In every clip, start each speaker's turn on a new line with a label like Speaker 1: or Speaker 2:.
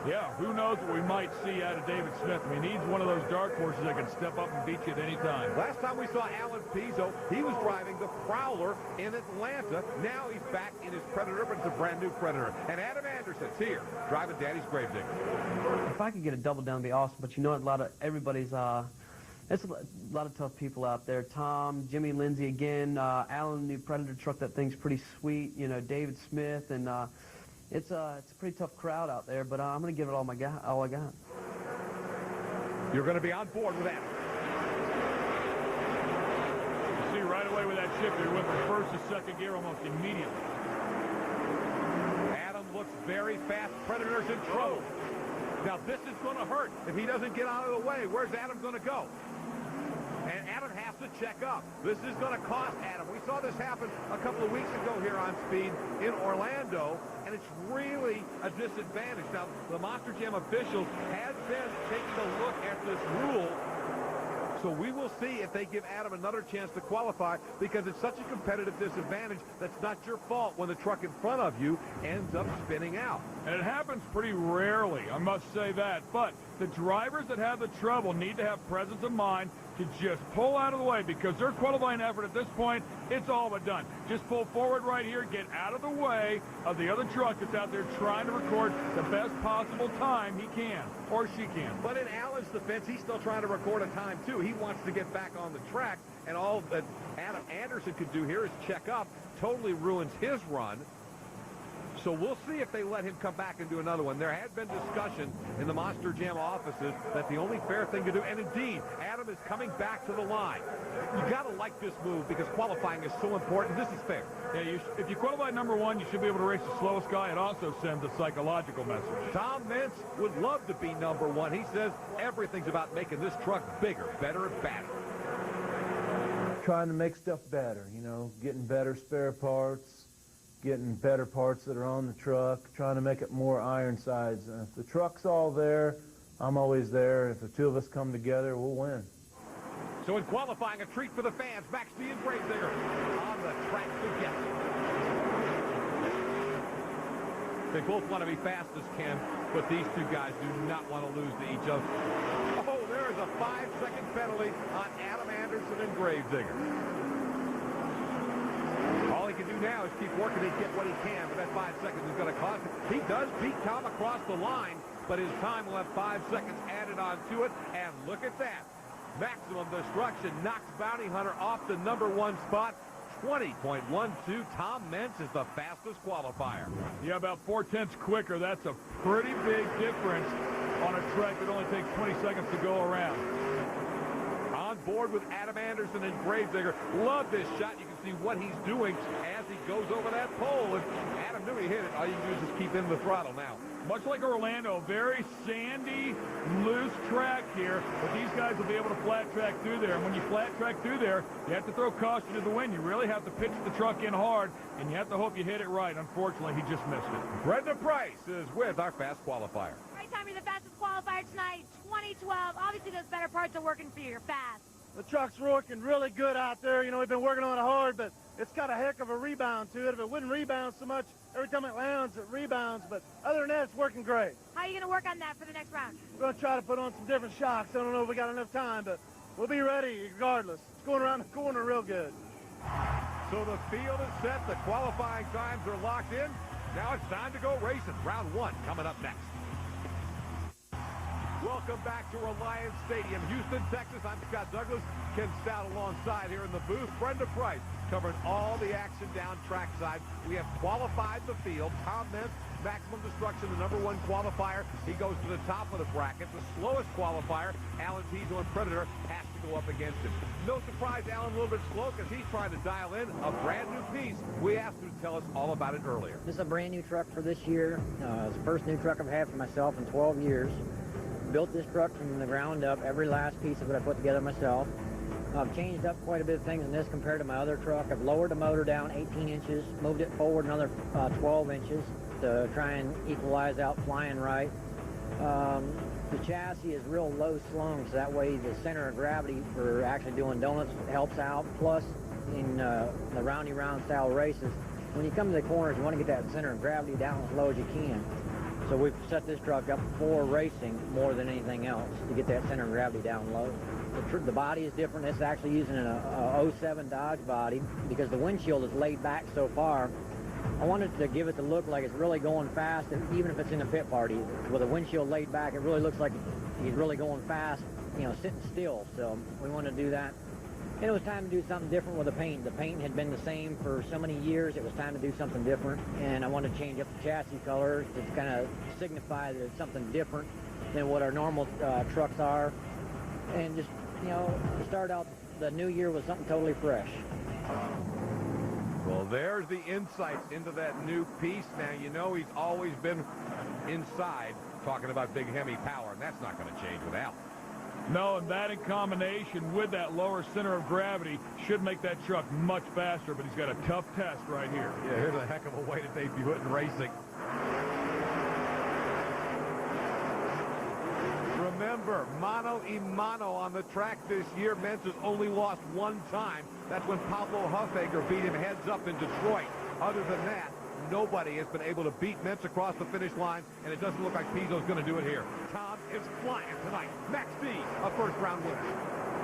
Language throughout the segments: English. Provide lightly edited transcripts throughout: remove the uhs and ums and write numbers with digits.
Speaker 1: Yeah, who knows what we might see out of David Smith. I mean, he's one of those dark horses that can step up and beat you at any time.
Speaker 2: Last time we saw Alan Pizzo, he was driving the Prowler in Atlanta. Now he's back in his Predator, but it's a brand new Predator. And Adam Anderson's here, driving Daddy's Gravedigger.
Speaker 3: If I could get a double down, it'd be awesome. But you know, everybody's there's a lot of tough people out there. Tom, Jimmy Lindsay again, Alan, new Predator truck. That thing's pretty sweet. You know, David Smith, and it's a pretty tough crowd out there. But I'm going to give it all I got.
Speaker 2: You're going to be on board with Adam.
Speaker 1: You see right away with that shift, he went from first to second gear almost immediately.
Speaker 2: Adam looks very fast. Predator's in trouble. Now this is going to hurt if he doesn't get out of the way. Where's Adam going to go? And Adam has to check up. This is going to cost Adam. We saw this happen a couple of weeks ago here on Speed in Orlando, and it's really a disadvantage. Now, the Monster Jam officials have been taking a look at this rule, so we will see if they give Adam another chance to qualify, because it's such a competitive disadvantage that's not your fault when the truck in front of you ends up spinning out.
Speaker 1: And it happens pretty rarely, I must say that. But the drivers that have the trouble need to have presence of mind to just pull out of the way, because their qualifying effort at this point, it's all but done. Just pull forward right here, get out of the way of the other truck that's out there trying to record the best possible time he can, or she can.
Speaker 2: But in Alan's defense, he's still trying to record a time, too. He wants to get back on the track, and all that Adam Anderson could do here is check up. Totally ruins his run. So we'll see if they let him come back and do another one. There had been discussion in the Monster Jam offices that the only fair thing to do, and indeed, Adam is coming back to the line. You got to like this move because qualifying is so important. This is fair.
Speaker 1: Yeah, if you qualify number one, you should be able to race the slowest guy. It also sends a psychological message.
Speaker 2: Tom Mintz would love to be number one. He says everything's about making this truck bigger, better, and badder.
Speaker 4: Trying to make stuff better, you know, getting better spare parts, getting better parts that are on the truck, trying to make it more iron sides. If the truck's all there, I'm always there. If the two of us come together, we'll win.
Speaker 2: So in qualifying, a treat for the fans. Max D and Gravedigger on the track together. They both want to be fastest, Ken, but these two guys do not want to lose to each other. Oh, there is a 5-second penalty on Adam Anderson and Gravedigger. All he can do now is keep working and get what he can, but that 5 seconds is going to cost him. He does beat Tom across the line, but his time will have 5 seconds added on to it, and look at that. Maximum Destruction knocks Bounty Hunter off the number one spot. 20.12. Tom Mintz is the fastest qualifier.
Speaker 1: Yeah, about 4/10 quicker. That's a pretty big difference on a track that only takes 20 seconds to go around.
Speaker 2: On board with Adam Anderson and Gravedigger. Love this shot. You can see what he's doing as he goes over that pole. And Adam knew he hit it. All you can do is just keep in the throttle now.
Speaker 1: Much like Orlando, very sandy, loose track here, but these guys will be able to flat track through there. And when you flat track through there, you have to throw caution to the wind. You really have to pitch the truck in hard, and you have to hope you hit it right. Unfortunately, he just missed it.
Speaker 2: Brendan Price is with our fast qualifier.
Speaker 5: Right, Tom, you're the fastest qualifier tonight, 2012. Obviously, those better parts are working for you. You're fast.
Speaker 6: The truck's working really good out there. You know, we've been working on it hard, but it's got a heck of a rebound to it. If it wouldn't rebound so much, every time it lands, it rebounds. But other than that, it's working great.
Speaker 5: How are you going to work on that for the next round?
Speaker 6: We're going to try to put on some different shocks. I don't know if we got enough time, but we'll be ready regardless. It's going around the corner real good.
Speaker 2: So the field is set. The qualifying times are locked in. Now it's time to go racing. Round one coming up next. Welcome back to Reliance Stadium, Houston, Texas. I'm Scott Douglas. Ken Stout alongside here in the booth. Brenda Price covering all the action down trackside. We have qualified the field. Tom Mintz, Maximum Destruction, the number one qualifier. He goes to the top of the bracket. The slowest qualifier, Alan Pizzo and Predator, has to go up against him. No surprise, Alan a little bit slow because he's trying to dial in a brand new piece. We asked him to tell us all about it earlier.
Speaker 7: This is a brand new truck for this year. It's the first new truck I've had for myself in 12 years. Built this truck from the ground up. Every last piece of it I put together myself. I've changed up quite a bit of things in this compared to my other truck. I've lowered the motor down 18 inches, moved it forward another 12 inches to try and equalize out flying right. The chassis is real low slung, so that way the center of gravity for actually doing donuts helps out. Plus, in the roundy round style races, when you come to the corners, you want to get that center of gravity down as low as you can. So we've set this truck up for racing more than anything else to get that center of gravity down low. The body is different. It's actually using a 07 Dodge body because the windshield is laid back so far. I wanted to give it the look like it's really going fast, and even if it's in a pit party. With the windshield laid back, it really looks like he's really going fast, you know, sitting still. So we wanted to do that. And it was time to do something different with the paint. The paint had been the same for so many years. It was time to do something different. And I wanted to change up the chassis colors to kind of signify that it's something different than what our normal trucks are. And just, you know, start out the new year with something totally fresh.
Speaker 2: Well, there's the insights into that new piece. Now, you know he's always been inside talking about big Hemi power, and that's not going to change with Al.
Speaker 1: No, and that in combination with that lower center of gravity should make that truck much faster, but he's got a tough test right here.
Speaker 2: Yeah, here's a heck of a way to debut it in racing. Remember, mano a mano on the track this year. Mentz has only lost one time. That's when Pablo Huffaker beat him heads up in Detroit. Other than that, nobody has been able to beat Mentz across the finish line, and it doesn't look like Pizzo's going to do it here. Tom is flying tonight. Max D, a first-round winner.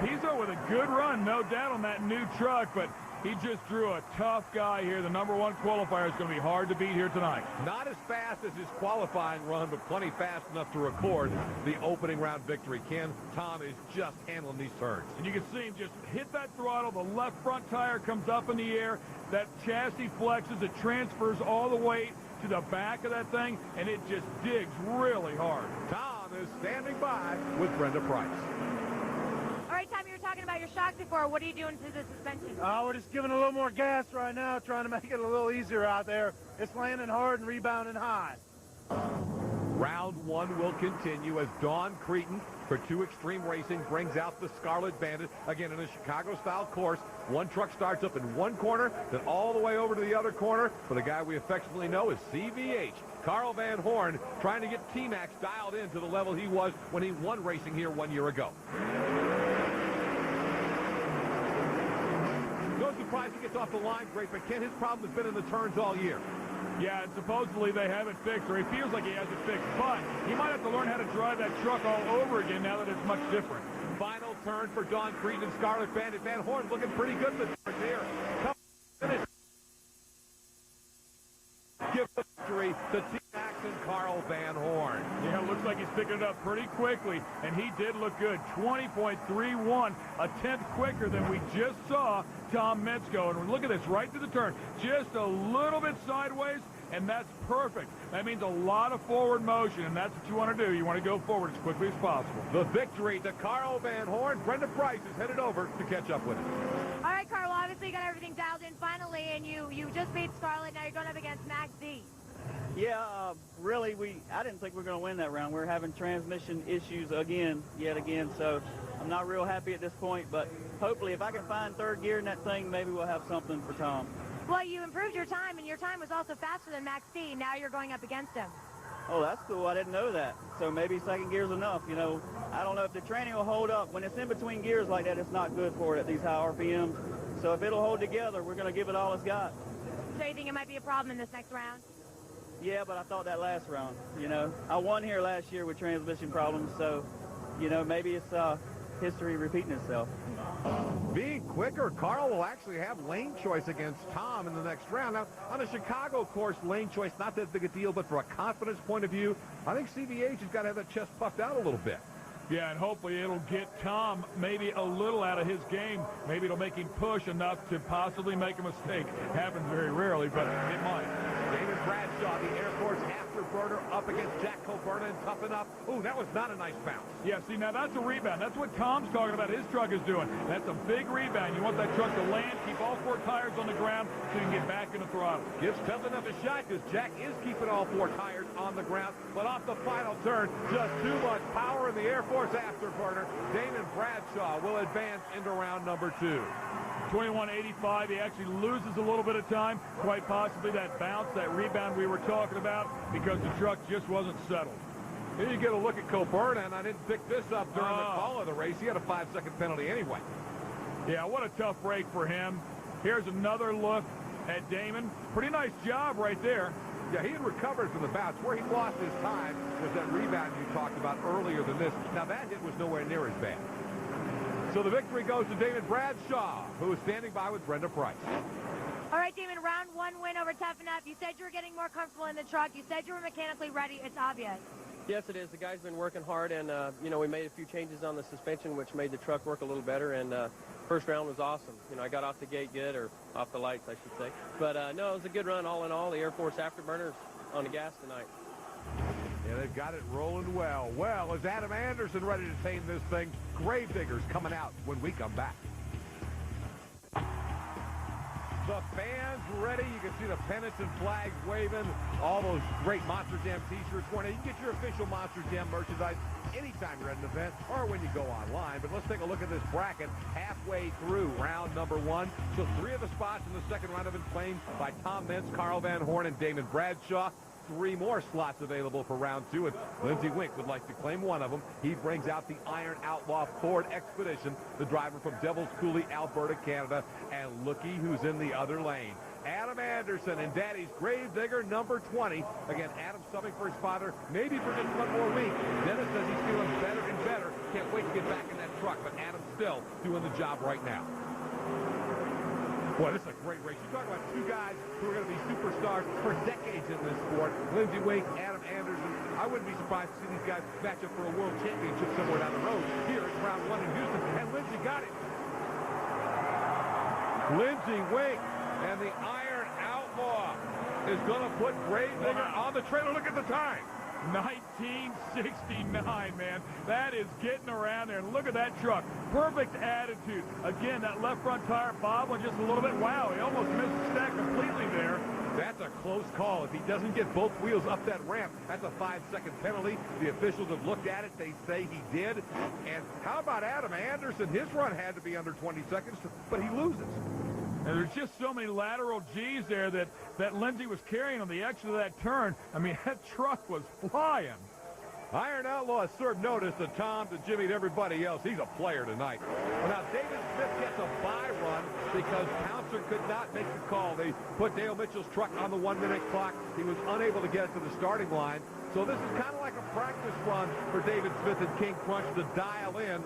Speaker 1: Pizzo with a good run, no doubt, on that new truck, but he just drew a tough guy here. The #1 qualifier is going to be hard to beat here tonight.
Speaker 2: Not as fast as his qualifying run, but plenty fast enough to record the opening round victory. Ken, Tom is just handling these turns.
Speaker 1: And you can see him just hit that throttle. The left front tire comes up in the air. That chassis flexes. It transfers all the weight to the back of that thing, and it just digs really hard.
Speaker 2: Tom is standing by with Brenda Price.
Speaker 5: All right, Tom, you were talking about your shocks before. What are you doing to the suspension?
Speaker 6: We're just giving a little more gas right now, trying to make it a little easier out there. It's landing hard and rebounding high.
Speaker 2: Round one will continue as Don Cretin for 2 Extreme Racing brings out the Scarlet Bandit. Again, in a Chicago-style course, one truck starts up in one corner, then all the way over to the other corner for the guy we affectionately know as CVH. Carl Van Horn trying to get T-Max dialed in to the level he was when he won racing here 1 year ago. No surprise he gets off the line great, but Ken, his problem has been in the turns all year.
Speaker 1: Yeah, and supposedly they have it fixed, or he feels like he has it fixed, but he might have to learn how to drive that truck all over again now that it's much different.
Speaker 2: Final turn for Don Cretin and Scarlet Bandit. Van Horn looking pretty good in the turns here. Finish. Give the victory to T-Max and Carl Van Horn.
Speaker 1: Yeah, it looks like he's picking it up pretty quickly, and he did look good. 20.31, a tenth quicker than we just saw Tom Mentz go. And look at this, right to the turn. Just a little bit sideways, and that's perfect. That means a lot of forward motion, and that's what you want to do. You want to go forward as quickly as possible.
Speaker 2: The victory to Carl Van Horn. Brenda Price is headed over to catch up with him.
Speaker 5: All right, Carl, obviously you got everything dialed in finally, and you just beat Scarlett. Now you're going up against Max D.
Speaker 8: Yeah, really, I didn't think we were going to win that round. We're having transmission issues yet again, so I'm not real happy at this point, but hopefully if I can find third gear in that thing, maybe we'll have something for Tom.
Speaker 5: Well, you improved your time, and your time was also faster than Max D. Now you're going up against him.
Speaker 8: Oh, that's cool. I didn't know that. So maybe second gear's enough, you know. I don't know if the training will hold up. When it's in between gears like that, it's not good for it at these high RPMs. So if it'll hold together, we're going to give it all it's got.
Speaker 5: So you think it might be a problem in this next round?
Speaker 8: Yeah, but I thought that last round, you know. I won here last year with transmission problems, so, you know, maybe it's history repeating itself.
Speaker 2: Being quicker, Carl will actually have lane choice against Tom in the next round. Now, on a Chicago course, lane choice, not that big a deal, but for a confidence point of view, I think CVH has got to have that chest puffed out a little bit.
Speaker 1: Yeah, and hopefully it'll get Tom maybe a little out of his game. Maybe it'll make him push enough to possibly make a mistake. Happens very rarely, but it might.
Speaker 2: David Bradshaw, the Air Force afterburner, up against Jack Coburn and toughen up. Ooh, that was not a nice bounce.
Speaker 1: Yeah, see, now that's a rebound. That's what Tom's talking about his truck is doing. That's a big rebound. You want that truck to land, keep all 4 tires on the ground so you can get back in the throttle.
Speaker 2: Gives tough enough a shot because Jack is keeping all 4 tires on the ground, but off the final turn, just too much power in the Air Force afterburner. Damon Bradshaw will advance into round number 2.
Speaker 1: 21.85. He actually loses a little bit of time, quite possibly that bounce, that rebound we were talking about, because the truck just wasn't settled.
Speaker 2: Here you get a look at Coburn, and I didn't pick this up during the call of the race. He had a 5-second penalty anyway.
Speaker 1: Yeah, what a tough break for him. Here's another look at Damon. Pretty nice job right there.
Speaker 2: Yeah, he had recovered from the bounce. Where he lost his time was that rebound you talked about earlier than this. Now, that hit was nowhere near as bad. So the victory goes to David Bradshaw, who is standing by with Brenda Price.
Speaker 5: All right, Damon, round one win over Tough Enough. You said you were getting more comfortable in the truck. You said you were mechanically ready. It's obvious.
Speaker 9: Yes, it is. The guy's been working hard, and, you know, we made a few changes on the suspension, which made the truck work a little better, and first round was awesome. You know, I got off the gate good, or off the lights, I should say. But, no, it was a good run all in all. The Air Force Afterburners on the gas tonight.
Speaker 2: Yeah, they've got it rolling well. Well, is Adam Anderson ready to tame this thing? Gravediggers coming out when we come back. The fans ready. You can see the pennants and flags waving. All those great Monster Jam t-shirts worn. You can get your official Monster Jam merchandise anytime you're at an event or when you go online. But let's take a look at this bracket halfway through round number one. So 3 of the spots in the second round have been claimed by Tom Mintz, Carl Van Horn, and Damon Bradshaw. 3 more slots available for round 2, and Lindsey Wink would like to claim one of them. He brings out the Iron Outlaw Ford Expedition, the driver from Devil's Coulee, Alberta, Canada, and looky who's in the other lane. Adam Anderson and Daddy's Gravedigger number 20. Again, Adam subbing for his father, maybe for just 1 more week. Dennis says he's feeling better and better. Can't wait to get back in that truck, but Adam's still doing the job right now. Boy, this is a great race. You talk about 2 guys who are going to be superstars for decades in this sport. Lindsey Wink, Adam Anderson. I wouldn't be surprised to see these guys match up for a world championship somewhere down the road. Here it's round 1 in Houston, and Lindsey got it. Lindsey Wink and the Iron Outlaw is going to put Gravedigger on the trailer. Look at the time.
Speaker 1: 1969, man. That is getting around there. And look at that truck. Perfect attitude. Again, that left front tire bobbling just a little bit. Wow, he almost missed the stack completely there.
Speaker 2: That's a close call. If he doesn't get both wheels up that ramp, that's a 5-second penalty. The officials have looked at it. They say he did. And how about Adam Anderson? His run had to be under 20 seconds, but he loses.
Speaker 1: And there's just so many lateral G's there that Lindsey was carrying on the exit of that turn. I mean, that truck was flying.
Speaker 2: Iron Outlaw has served notice to Tom, to Jimmy, to everybody else. He's a player tonight. Well, now David Smith gets a bye run because Pouncer could not make the call. They put Dale Mitchell's truck on the 1-minute clock. He was unable to get it to the starting line. So this is kind of like a practice run for David Smith and King Crunch to dial in.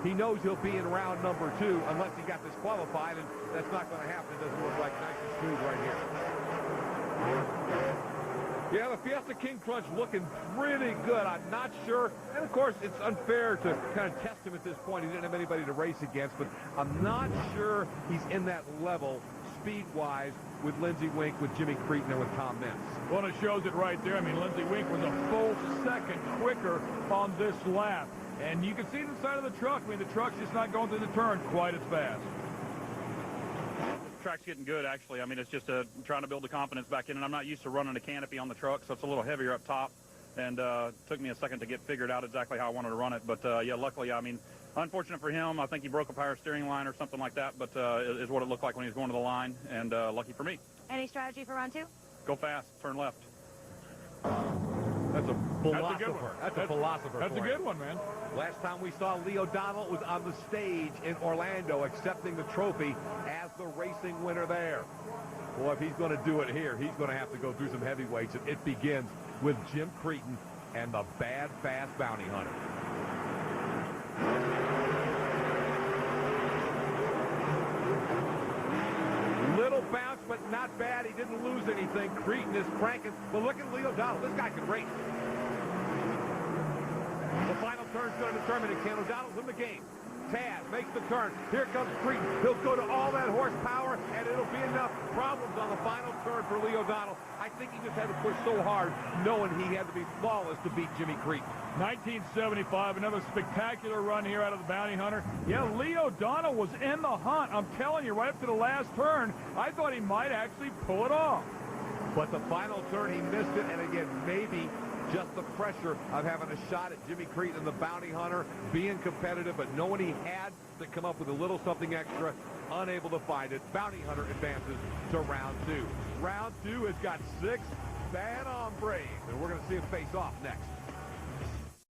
Speaker 2: He knows he'll be in round number 2 unless he got disqualified, and that's not going to happen. It doesn't look like nice and smooth right here. Yeah, the Fiesta King Crunch looking pretty good. I'm not sure. And, of course, it's unfair to kind of test him at this point. He didn't have anybody to race against, but I'm not sure he's in that level speed-wise with Lindsey Wink, with Jimmy Cretin, and with Tom Mintz.
Speaker 1: Well, it shows it right there. I mean, Lindsey Wink was a full second quicker on this lap. And you can see the side of the truck. I mean, the truck's just not going through the turn quite as fast.
Speaker 10: The track's getting good, actually. I mean, it's just trying to build the confidence back in, and I'm not used to running a canopy on the truck, so it's a little heavier up top. And it took me a second to get figured out exactly how I wanted to run it. But, yeah, luckily, I mean, unfortunate for him. I think he broke a power steering line or something like that, but is what it looked like when he was going to the line, and lucky for me.
Speaker 5: Any strategy for round 2?
Speaker 10: Go fast, turn left.
Speaker 2: That's a philosopher. That's a philosopher.
Speaker 1: That's a good one, man.
Speaker 2: Last time we saw Lee O'Donnell was on the stage in Orlando accepting the trophy as the racing winner there. Well, if he's going to do it here, he's going to have to go through some heavyweights. And it begins with Jim Cretin and the Bad Fast Bounty Hunter. Little bounce, but not bad. He didn't lose anything. Cretin is cranking. But look at Lee O'Donnell. This guy can race. The final turn's going to determine it. Ken O'Donnell's in the game. Taz makes the turn. Here comes Cretin. He'll go to all that horsepower, and it'll be enough problems on the final turn for Lee O'Donnell. I think he just had to push so hard, knowing he had to be flawless to beat Jimmy Cretin.
Speaker 1: 1975, another spectacular run here out of the Bounty Hunter. Yeah, Lee O'Donnell was in the hunt. I'm telling you, right up to the last turn, I thought he might actually pull it off.
Speaker 2: But the final turn, he missed it, and again, maybe just the pressure of having a shot at Jimmy Cretin and the Bounty Hunter, being competitive, but knowing he had to come up with a little something extra, unable to find it. Bounty Hunter advances to round 2. Round 2 has got 6 bad hombres, and we're going to see them face off next.